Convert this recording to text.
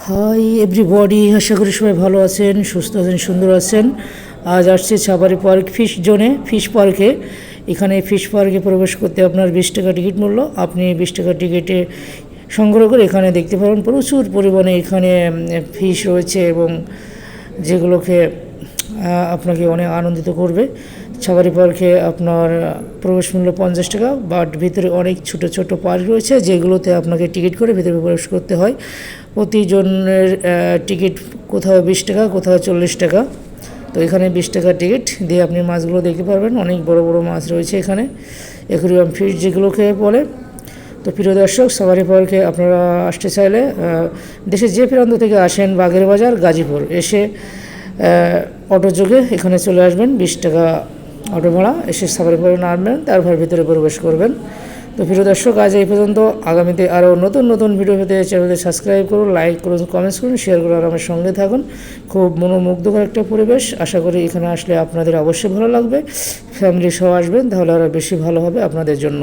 Hi everybody, আশা করি সবাই ভালো আছেন, সুস্থ আছেন, সুন্দর আছেন। আজ আসছে সাবারি পার্ক ফিশ জোনে, ফিশ পার্কে। এখানে ফিশ পার্কে প্রবেশ করতে আপনার 20 টাকা টিকিট মূল্য। আপনি 20 টাকা টিকিটে সংগ্রহ করে এখানে দেখতে পারেন প্রচুর পরিমাণে এখানে ফিশ রয়েছে এবং যেগুলোকে আপনাকে অনেক আনন্দিত করবে। সাফারি পার্কে আপনার প্রবেশ মূল্য 50 টাকা, বাট ভিতরে অনেক ছোট ছোট পার্ক রয়েছে যেগুলোতে আপনাকে টিকিট করে ভিতরে প্রবেশ করতে হয়। প্রতিজনের টিকিট কোথাও 20 টাকা, কোথাও 40 টাকা। তো এখানে 20 টাকার টিকিট দিয়ে আপনি মাছগুলো দেখতে পারবেন। অনেক বড় বড় মাছ রয়েছে এখানে, অ্যাকুয়ারিয়াম ফিশ যেগুলোকে বলে। তো প্রিয় দর্শক, সাফারি পার্কে আপনারা আসতে চাইলে দেশের যে প্রান্ত থেকে আসেন, বাগের বাজার, গাজীপুর, এসে অটো যোগে এখানে চলে আসবেন। 20 টাকা অটো ভাড়া, এসে সাফারি পার্কে নামবেন, তারপর ভিতরে প্রবেশ করবেন। তো প্রিয় দর্শক, আজ এই পর্যন্ত। আগামীতে আরও নতুন নতুন ভিডিও পেতে চ্যানেলটি সাবস্ক্রাইব করুন, লাইক করুন, কমেন্টস করুন, শেয়ার করুন, আর আমার সঙ্গে থাকুন। খুব মনোমুগ্ধকর একটা পরিবেশ। আশা করি এখানে আসলে আপনাদের অবশ্যই ভালো লাগবে। ফ্যামিলি সহ আসবেন, তাহলে আরও বেশি ভালো হবে আপনাদের জন্য।